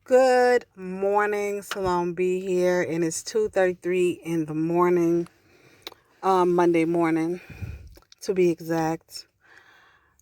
Good morning, Salome B here, and it's 2:33 in the morning, Monday morning, to be exact.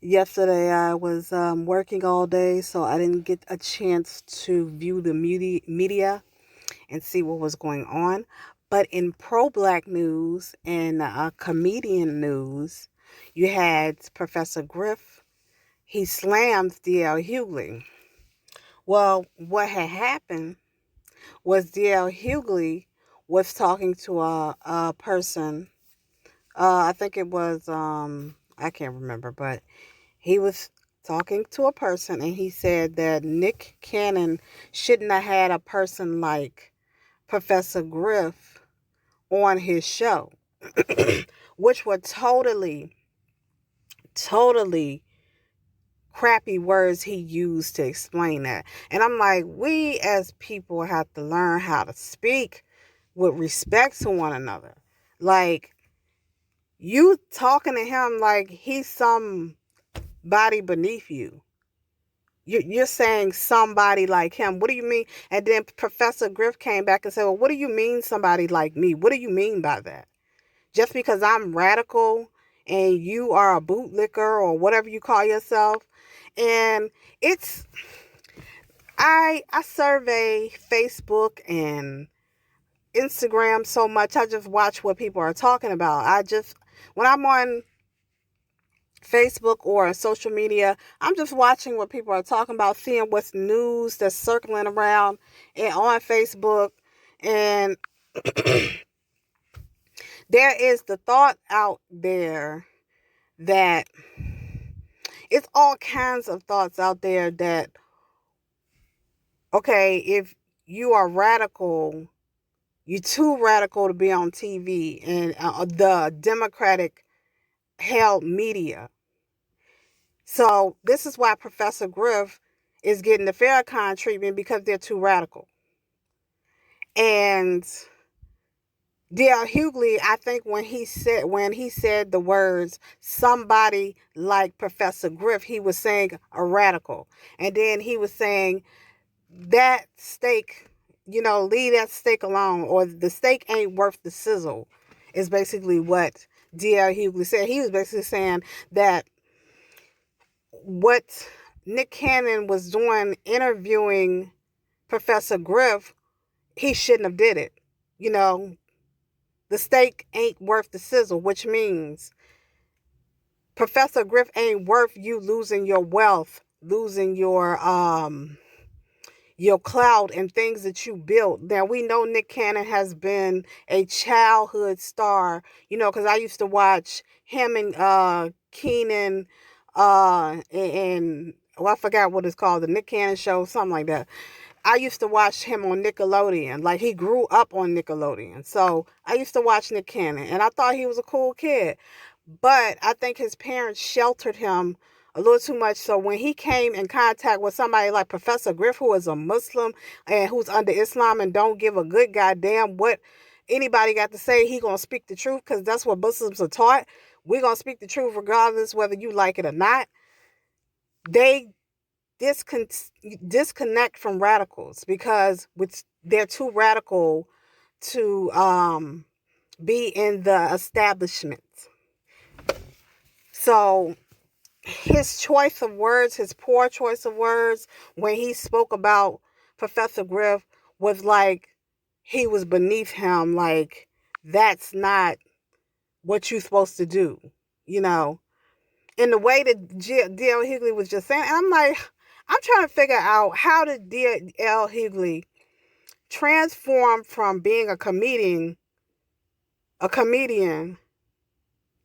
Yesterday I was working all day, so I didn't get a chance to view the media and see what was going on. But in pro-black news and comedian news, you had Professor Griff. He slammed D.L. Hughley. Well, what had happened was D.L. Hugley was talking to a person. I think it was, I can't remember, but he was talking to a person and he said that Nick Cannon shouldn't have had a person like Professor Griff on his show, which were totally crappy words he used to explain that. And I'm like, we as people have to learn how to speak with respect to one another. Like, you talking to him like he's somebody beneath you. You're saying somebody like him. What do you mean? And then Professor Griff came back and said, well, what do you mean somebody like me? What do you mean by that? Just because I'm radical and you are a bootlicker or whatever you call yourself. And it's, I survey Facebook and Instagram so much. I just watch what people are talking about. When I'm on Facebook or social media, I'm just watching what people are talking about, seeing what's news that's circling around and on Facebook. And there is the thought out there that it's all kinds of thoughts out there that, okay, if you are radical, you're too radical to be on TV and the Democratic held media. So this is why Professor Griff is getting the Farrakhan treatment, because they're too radical. And D.L. Hughley, I think when he said the words somebody like Professor Griff, he was saying a radical. And then he was saying that steak, leave that steak alone, or the steak ain't worth the sizzle, is basically what D.L. Hughley said. He was basically saying that what Nick Cannon was doing, interviewing Professor Griff, he shouldn't have did it. The steak ain't worth the sizzle, which means Professor Griff ain't worth you losing your wealth, losing your clout and things that you built. Now, we know Nick Cannon has been a childhood star, because I used to watch him and Keenan and well, I forgot what it's called, the Nick Cannon show, something like that. I used to watch him on Nickelodeon. Like, he grew up on Nickelodeon. So I used to watch Nick Cannon, and I thought he was a cool kid. But I think his parents sheltered him a little too much. So when he came in contact with somebody like Professor Griff, who is a Muslim and who's under Islam and don't give a good goddamn what anybody got to say, he gonna speak the truth, because that's what Muslims are taught. We're gonna speak the truth regardless whether you like it or not. They disconnect from radicals because they're too radical to be in the establishment. So his choice of words, his poor choice of words, when he spoke about Professor Griff, was like he was beneath him. Like, that's not what you're supposed to do, in the way that D.L. Hughley was just saying. And I'm like, I'm trying to figure out, how did D.L. Hughley transform from being a comedian.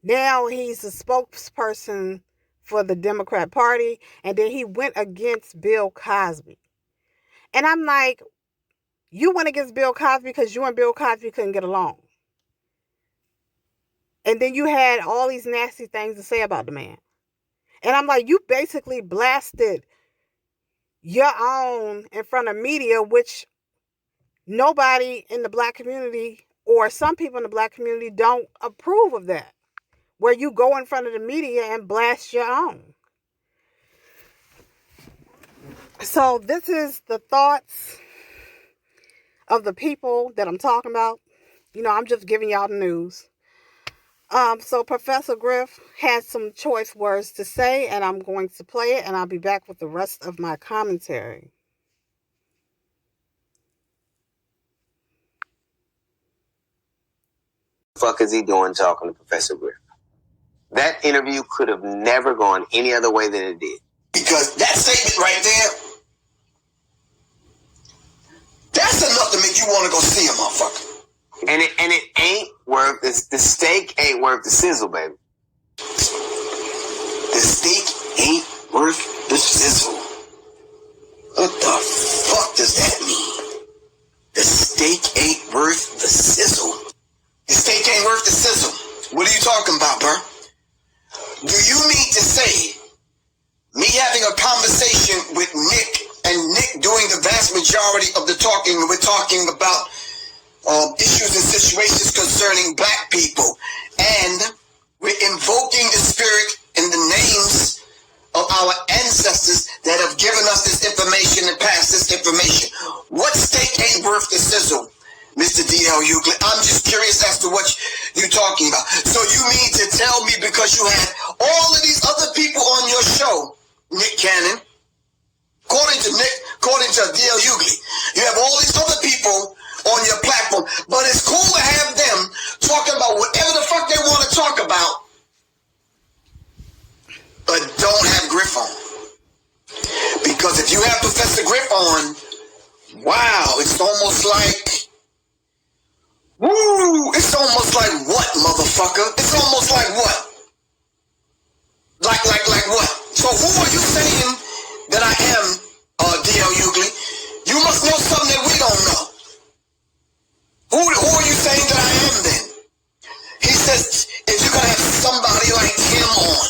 Now he's a spokesperson for the Democrat Party, and then he went against Bill Cosby. And I'm like, you went against Bill Cosby because you and Bill Cosby couldn't get along. And then you had all these nasty things to say about the man. And I'm like, you basically blasted your own in front of media, which nobody in the black community, or some people in the black community, don't approve of that, where you go in front of the media and blast your own. So this is the thoughts of the people that I'm talking about. I'm just giving y'all the news. So Professor Griff has some choice words to say, and I'm going to play it, and I'll be back with the rest of my commentary. Fuck is he doing talking to Professor Griff? That interview could have never gone any other way than it did. Because that statement right there, that's enough to make you want to go see a motherfucker. And it ain't worth the steak ain't worth the sizzle, baby. The steak ain't worth the sizzle. What the fuck does that mean? The steak ain't worth the sizzle. The steak ain't worth the sizzle. What are you talking about, bro? Do you mean to say me having a conversation with Nick and Nick doing the vast majority of the talking, we're talking about issues and situations concerning black people, and we're invoking the spirit in the names of our ancestors that have given us this information and passed this information? What steak ain't worth the sizzle, Mr. D.L. Hugley? I'm just curious as to what you're talking about. So you mean to tell me because you had all of these other people on your show, Nick Cannon, according to D.L. Hugley, you have all these other people on your platform, but it's cool to have them talking about whatever the fuck they want to talk about, but don't have Griff on. Because if you have Professor Griff on, wow, it's almost like, woo, it's almost like what, motherfucker? It's almost like what? Like what? So who are you saying that I am, D.L. Hugley? You must know something that we don't know. Who are you saying that I am then? He says, if you're going to have somebody like him on,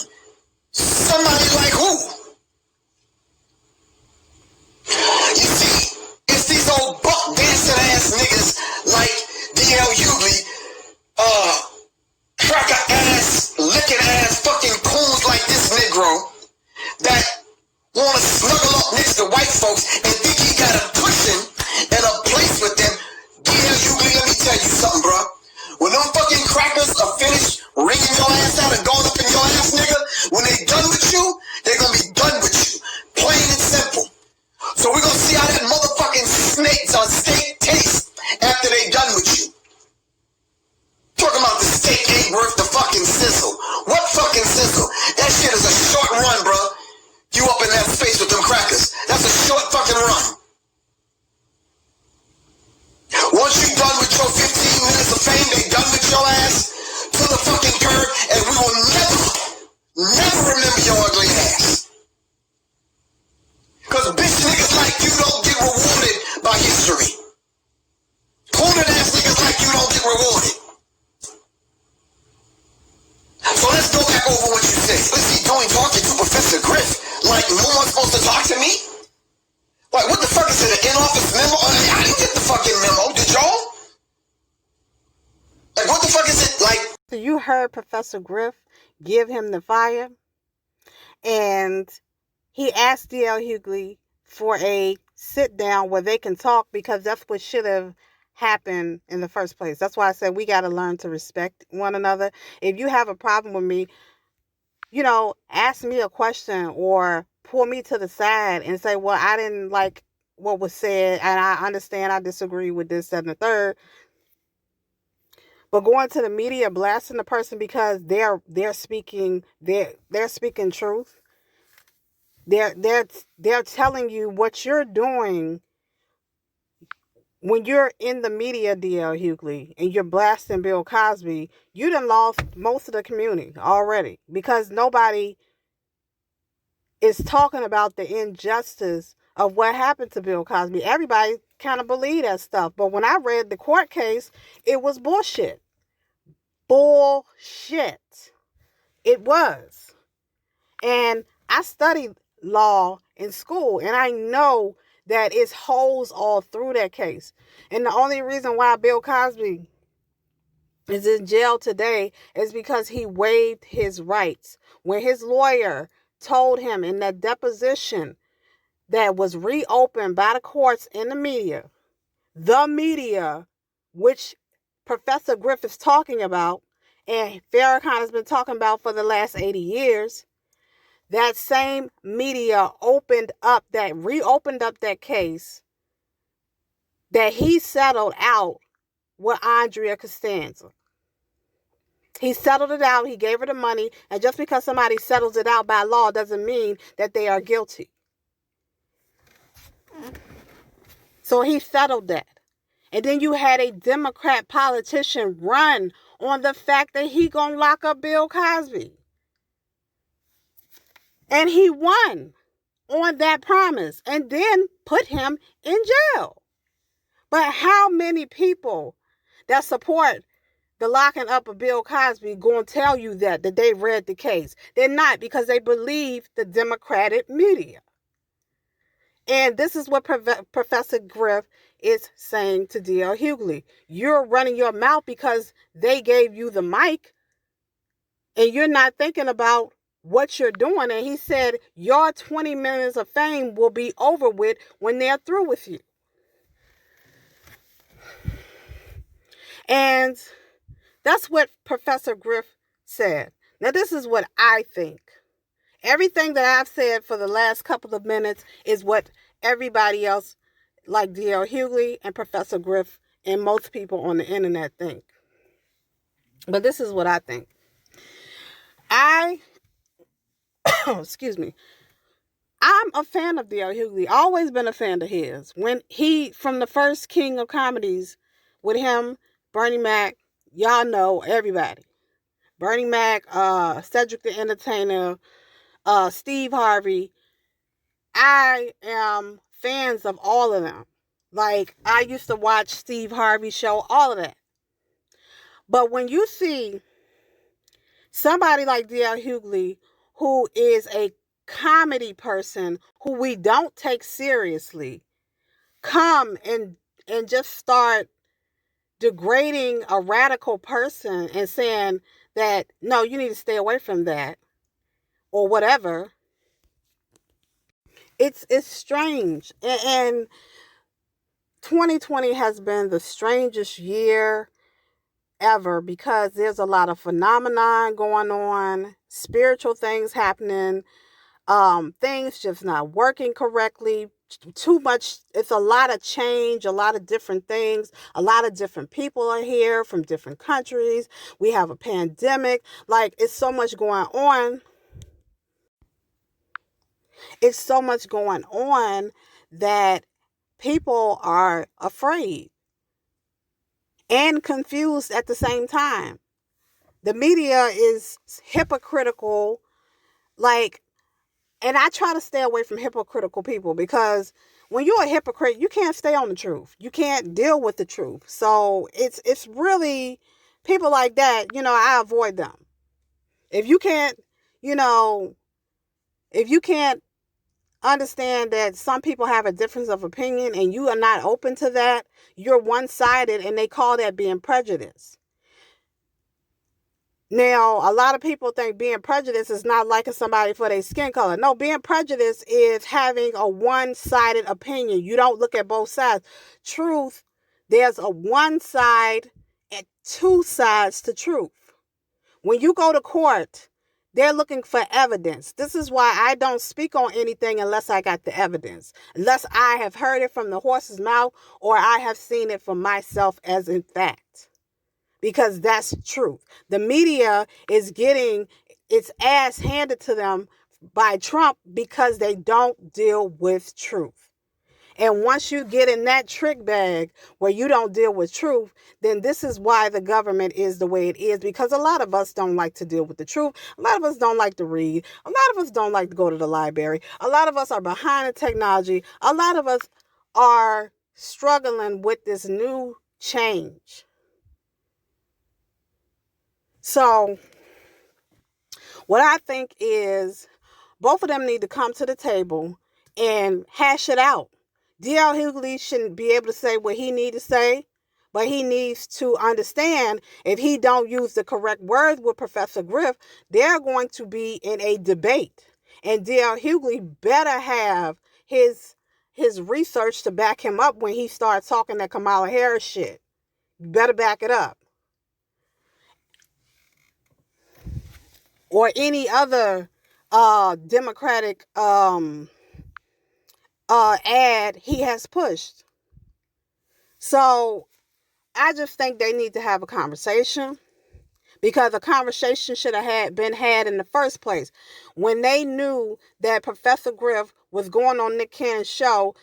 somebody like who? You see, it's these old buck dancing ass niggas like D.L. Hugley, cracker ass, licking ass fucking coons like this Negro that want to snuggle up next to white folks and think he got a cushion and a place with them. D.L. Hugley, let me tell you something, bro. When them fucking crackers are finished wringing your ass out and going up in your ass, nigga, when they done with you, they're gonna be done with you. Plain and simple. So we're gonna see how that motherfucking steak tastes after they done with you. Talking about the steak ain't worth the fucking sizzle. What fucking sizzle? That shit is a short run, bro. You up in that space with them crackers. That's a short fucking run. Once you done with your 15 minutes of fame, they done with your ass to the fucking curb, and we will never remember your ugly ass. Cause bitch niggas like you don't get rewarded by history. Pointed ass niggas like you don't get rewarded. So let's go back over what you said. What's he doing talking to Professor Griff? Like no one's supposed to talk to me? Like what the fuck is it, an in-office memo? I didn't get the fucking memo, did y'all? Like what the fuck is it, like? So you heard Professor Griff give him the fire, and he asked D.L. Hugley for a sit down where they can talk, because that's what should have happened in the first place. That's why I said we got to learn to respect one another. If you have a problem with me, ask me a question or pull me to the side and say, well, I didn't like what was said, and I understand I disagree with this, that, and the third. But going to the media blasting the person because they're speaking truth. They're telling you what you're doing when you're in the media, D.L. Hugley, and you're blasting Bill Cosby. You done lost most of the community already, because nobody is talking about the injustice of what happened to Bill Cosby. Everybody kind of believe that stuff. But when I read the court case, it was bullshit. Bullshit. It was. And I studied law in school, and I know that it's holes all through that case. And the only reason why Bill Cosby is in jail today is because he waived his rights. When his lawyer told him in that deposition that was reopened by the courts in the media, which Professor Griff is talking about, and Farrakhan has been talking about for the last 80 years, that same media reopened up that case that he settled out with Andrea Costanza. He settled it out. He gave her the money. And just because somebody settles it out by law doesn't mean that they are guilty. So he settled that. And then you had a Democrat politician run on the fact that he gonna lock up Bill Cosby. And he won on that promise and then put him in jail. But how many people that support the locking up of Bill Cosby going to tell you that they read the case? They're not, because they believe the Democratic media. And this is what Professor Griff is saying to D.L. Hugley. You're running your mouth because they gave you the mic and you're not thinking about what you're doing. And he said, your 20 minutes of fame will be over with when they're through with you. And that's what Professor Griff said. Now, this is what I think. Everything that I've said for the last couple of minutes is what everybody else, like D.L. Hugley and Professor Griff and most people on the internet, think. But this is what I think. Excuse me. I'm a fan of D.L. Hugley. Always been a fan of his. When from the first King of Comedies with him, Bernie Mac, y'all know everybody. Bernie Mac, Cedric the Entertainer, Steve Harvey. I am fans of all of them. Like, I used to watch Steve Harvey's show, all of that. But when you see somebody like D.L. Hugley, who is a comedy person who we don't take seriously, come and just start degrading a radical person and saying that, no, you need to stay away from that or whatever, it's strange. And 2020 has been the strangest year ever because there's a lot of phenomenon going on, spiritual things happening, things just not working correctly, too much. It's a lot of change, a lot of different things, a lot of different people are here from different countries. We have a pandemic. Like, it's so much going on. It's so much going on that people are afraid and confused at the same time. The media is hypocritical, and I try to stay away from hypocritical people because when you're a hypocrite, you can't stay on the truth. You can't deal with the truth. So it's really people like that, I avoid them. If you can't understand that some people have a difference of opinion and you are not open to that, you're one-sided, and they call that being prejudiced. Now, a lot of people think being prejudiced is not liking somebody for their skin color. No, being prejudiced is having a one-sided opinion. You don't look at both sides. Truth, there's a one side and two sides to truth. When you go to court, they're looking for evidence. This is why I don't speak on anything unless I got the evidence, unless I have heard it from the horse's mouth or I have seen it for myself as in fact. Because that's truth. The media is getting its ass handed to them by Trump because they don't deal with truth. And once you get in that trick bag where you don't deal with truth, then this is why the government is the way it is, because a lot of us don't like to deal with the truth. A lot of us don't like to read. A lot of us don't like to go to the library. A lot of us are behind the technology. A lot of us are struggling with this new change. So what I think is both of them need to come to the table and hash it out. D.L. Hugley shouldn't be able to say what he needs to say, but he needs to understand if he don't use the correct words with Professor Griff, they're going to be in a debate. And D.L. Hugley better have his research to back him up when he started talking that Kamala Harris shit. You better back it up. Or any other Democratic ad he has pushed. So I just think they need to have a conversation, because a conversation should have been had in the first place. When they knew that Professor Griff was going on Nick Cannon's show,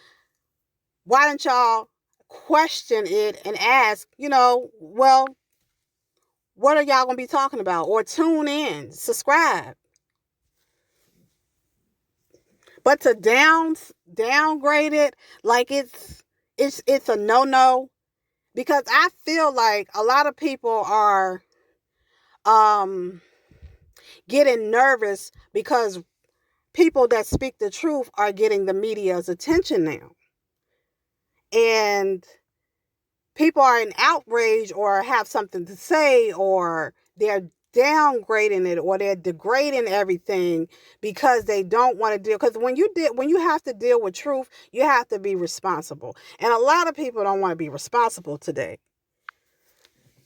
why didn't y'all question it and ask, well, what are y'all going to be talking about? Or tune in, subscribe. But to downgrade it like it's a no-no, because I feel like a lot of people are getting nervous because people that speak the truth are getting the media's attention now. And people are in outrage or have something to say, or they're downgrading it, or they're degrading everything because they don't want to deal. Because when you have to deal with truth, you have to be responsible. And a lot of people don't want to be responsible today.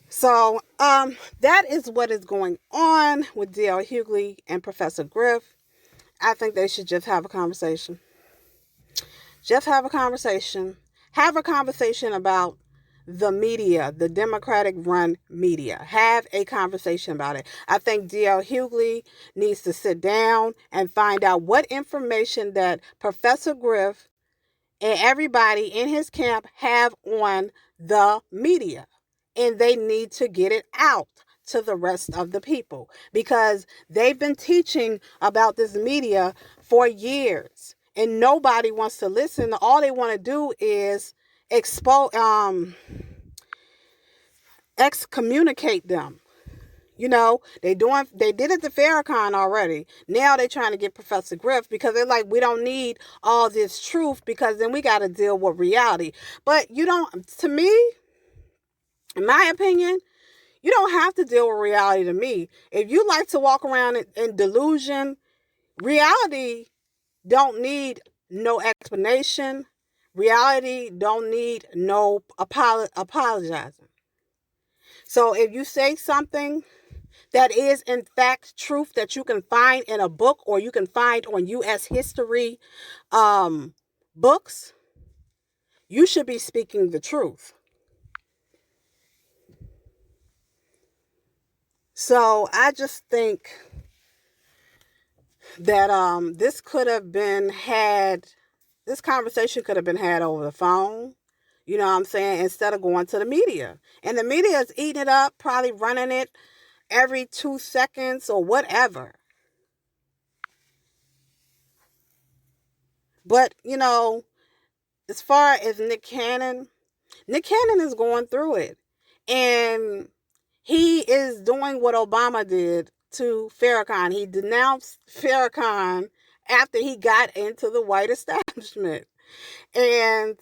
So that is what is going on with D.L. Hugley and Professor Griff. I think they should just have a conversation. Just have a conversation. Have a conversation about the media, the Democratic-run media. Have a conversation about it. I think D.L. Hugley needs to sit down and find out what information that Professor Griff and everybody in his camp have on the media. And they need to get it out to the rest of the people, because they've been teaching about this media for years and nobody wants to listen. All they want to do is excommunicate them. They did it to Farrakhan already. Now they're trying to get Professor Griff, because they're like, we don't need all this truth, because then we got to deal with reality. But to me, in my opinion, you don't have to deal with reality to me. If you like to walk around in delusion, reality don't need no explanation. Reality don't need no apologizing. So if you say something that is in fact truth that you can find in a book, or you can find on U.S. history books, you should be speaking the truth. So I just think that this conversation could have been had over the phone, you know what I'm saying, instead of going to the media. And the media is eating it up, probably running it every 2 seconds or whatever. But, as far as Nick Cannon is going through it. And he is doing what Obama did to Farrakhan. He denounced Farrakhan after he got into the white establishment. And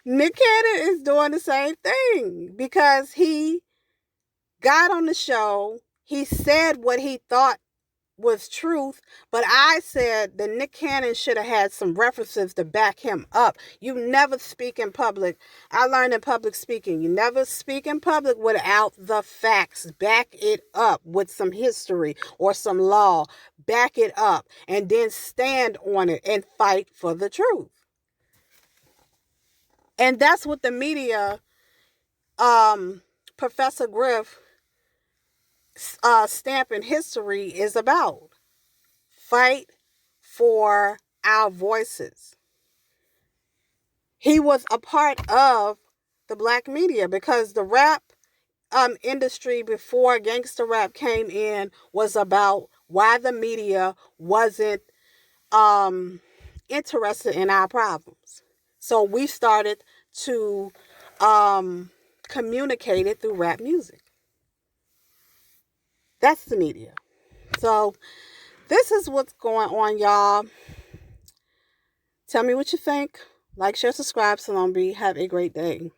Nick Cannon is doing the same thing, because he got on the show. He said what he thought was truth, but I said that Nick Cannon should have had some references to back him up. You never speak in public. I learned in public speaking, you never speak in public without the facts. Back it up with some history or some law. Back it up and then stand on it and fight for the truth. And that's what the media, Professor Griff, stamp in history is about. Fight for our voices. He was a part of the black media, because the rap industry before gangster rap came in was about why the media wasn't interested in our problems. So we started to communicate it through rap music. That's the media. So this is what's going on, y'all. Tell me what you think. Like, share, subscribe. Salon B. Have a great day.